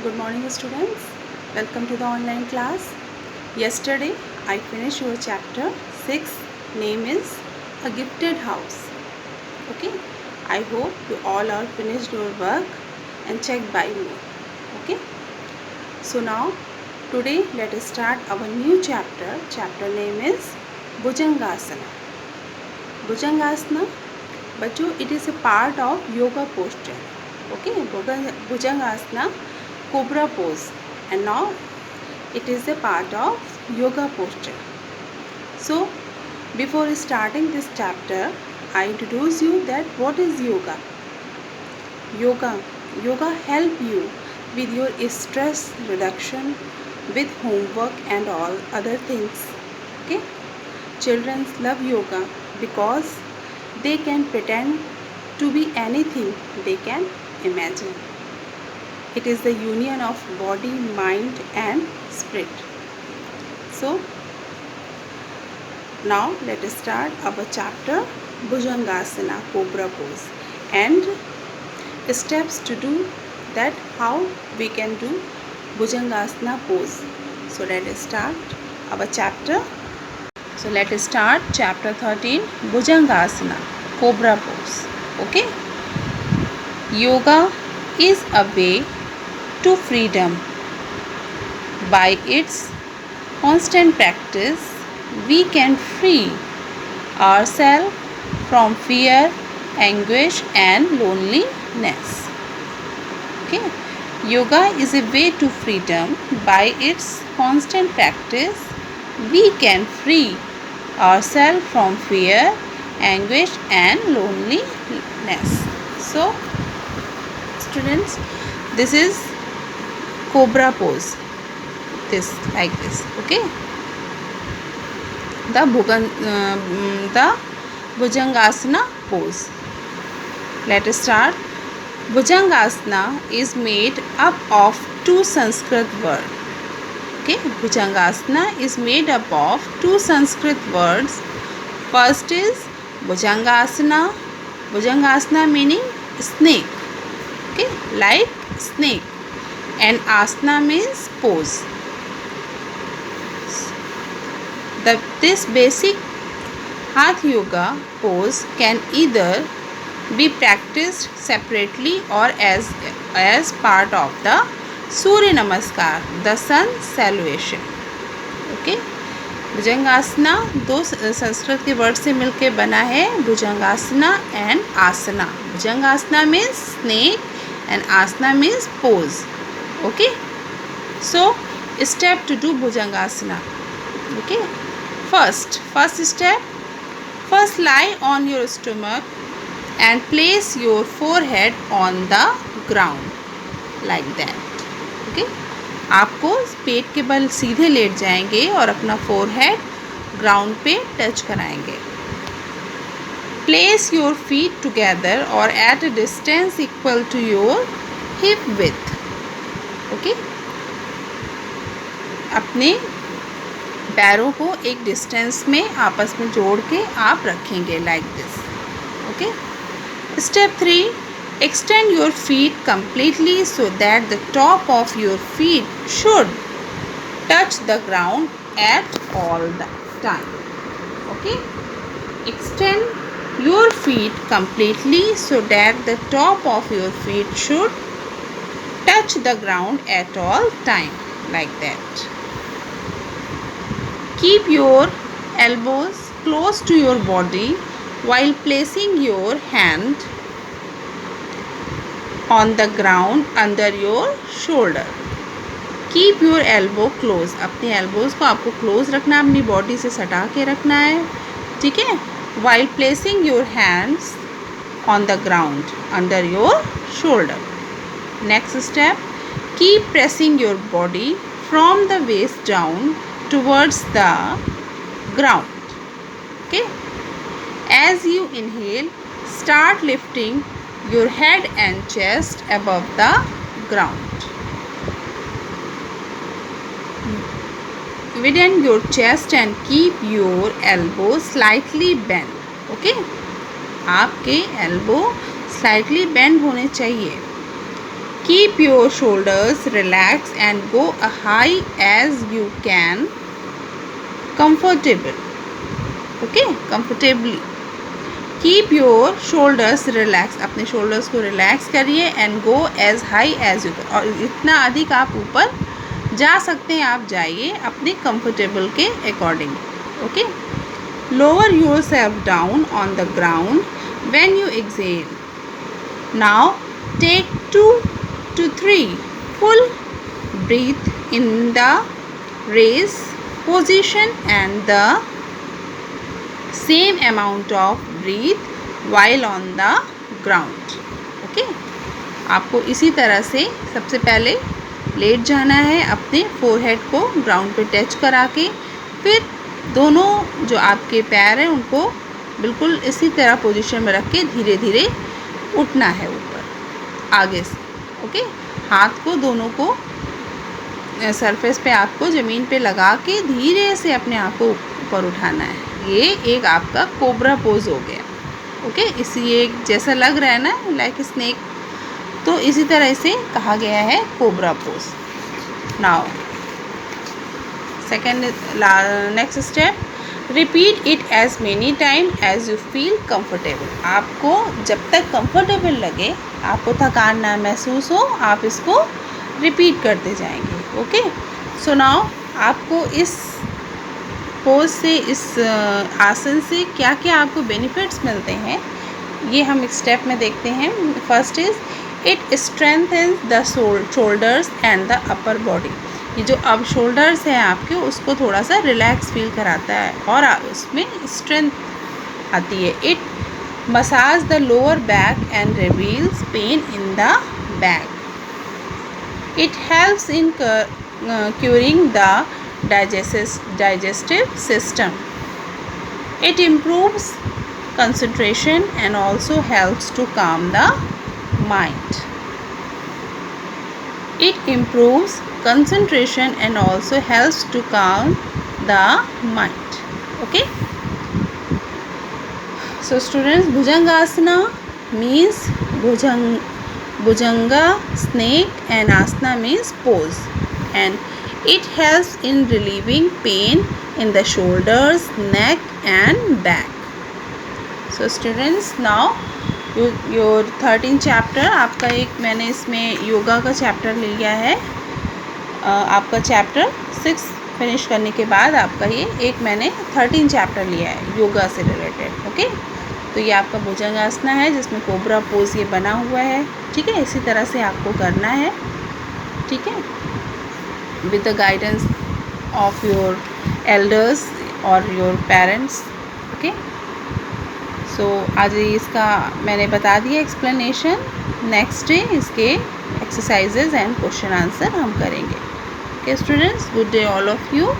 Good morning, students. Welcome to the online class. Yesterday, I finished your chapter 6. Name is A Gifted House. Okay. I hope you all are finished your work and checked by me. Okay. So now, today let us start our new chapter. Chapter name is Bhujangasana. Bhujangasana, बच्चों, it is a part of yoga posture. Okay. Bhujangasana, cobra pose, and now it is a part of yoga posture. So before starting this chapter, I introduce you that what is yoga. Yoga help you with your stress reduction, with homework and all other things. Okay, children love yoga because they can pretend to be anything they can imagine. It is the union of body, mind and spirit. So now let us start our chapter Bhujangasana, cobra pose, and steps to do that, how we can do Bhujangasana pose. So let us start our chapter. So let us start chapter 13, Bhujangasana, cobra pose. Okay. Yoga is a way to freedom. By its constant practice, we can free ourselves from fear, anguish and loneliness. Okay. Yoga is a way to freedom. By its constant practice, we can free ourselves from fear, anguish and loneliness. So, students, this is cobra pose. This like this. Okay. The Bhujangasana pose. Let us start. Bhujangasana is made up of two Sanskrit words. Okay, Bhujangasana is made up of two Sanskrit words. First is Bhujangasana. Bhujangasana meaning snake. Okay, like snake. And asana means pose. This basic Hatha Yoga pose can either be practiced separately or as part of the Surya Namaskar, the sun salutation. Okay. Bhujangasana दो संस्कृत के word से मिलके बना है, Bhujangasana and asana. Bhujangasana means snake and asana means pose. Okay. So step to do Bhujangasana. Okay. First step. First lie on your stomach and place your forehead on the ground like that. Okay. आपको पेट के बल सीधे लेट जाएंगे और अपना फोरहेड ग्राउंड पे touch कराएंगे. Place your feet together or at a distance equal to your hip width. Okay. अपने पैरों को एक डिस्टेंस में आपस में जोड़ के आप रखेंगे like this. Okay. Step 3. Extend your feet completely so that the top of your feet should touch the ground at all the time. Okay. Extend your feet completely so that the top of your feet should touch the ground at all time like that. Keep your elbows close to your body while placing your hand on the ground under your shoulder. Keep your elbow close. अपने elbows को आपको close रखना है, अपनी body से सटा के रखना है. ठीक है. While placing your hands on the ground under your shoulder. Next step. Keep pressing your body from the waist down towards the ground. Okay. As you inhale, start lifting your head and chest above the ground. Widen your chest and keep your elbows slightly bent. Okay. आपके elbow slightly bend होने चाहिए. Keep your shoulders relaxed and go as high as you can. Comfortable. Okay, comfortably. Keep your shoulders relaxed. अपने shoulders को relax करिए and go as high as you can. और इतना अधिक आप ऊपर जा सकते हैं आप जाइए अपने comfortable के according. Okay. Lower yourself down on the ground when you exhale. Now take 2 to 3 full breath in the raise position and the same amount of breath while on the ground. Okay. आपको इसी तरह से सबसे पहले late जाना है, अपने forehead को ग्राउंड पे टच करा के, फिर दोनों जो आपके पैर हैं उनको बिल्कुल इसी तरह पोजीशन में रख के धीरे धीरे उठना है ऊपर आगे से. ओके. हाथ को दोनों को सरफेस पे आपको ज़मीन पे लगा के धीरे से अपने आप को ऊपर उठाना है. ये एक आपका कोबरा पोज हो गया. ओके. इसी एक जैसा लग रहा है ना लाइक स्नेक, तो इसी तरह इसे कहा गया है cobra pose. Now second next step, repeat it as many time as you feel comfortable. आपको जब तक कंफर्टेबल लगे, आपको थकान ना महसूस हो, आप इसको रिपीट करते जाएंगे. ओके. सो नाउ आपको इस पोज से, इस आसन से क्या क्या आपको बेनिफिट्स मिलते हैं ये हम एक स्टेप में देखते हैं. First is it strengthens the shoulders and the upper body. ये जो अब शोल्डर्स हैं आपके उसको थोड़ा सा रिलैक्स फील कराता है और उसमें स्ट्रेंथ आती है. It massage the lower back and reveals pain in the back. It helps in curing the digestive system. It improves concentration and also helps to calm the mind. It improves concentration and also helps to calm the mind. Okay. So students, Bhujangasana means Bhujanga snake and asana means pose, and it helps in relieving pain in the shoulders, neck and back. So students, now your 13 chapter आपका एक मैंने इसमें योगा का chapter लिया है. आपका chapter 6 finish करने के बाद आपका ये एक मैंने 13 चैप्टर लिया है योगा से रिलेटेड. ओके. तो ये आपका भुजंगासना है जिसमें कोबरा पोज ये बना हुआ है. ठीक है. इसी तरह से आपको करना है. ठीक है. with the guidance of your elders or your parents. okay. so आज इसका मैंने बता दिया एक्सप्लेनेशन. नेक्स्ट डे इसके एक्सरसाइजेज एंड क्वेश्चन आंसर हम करेंगे. okay students, good day all of you.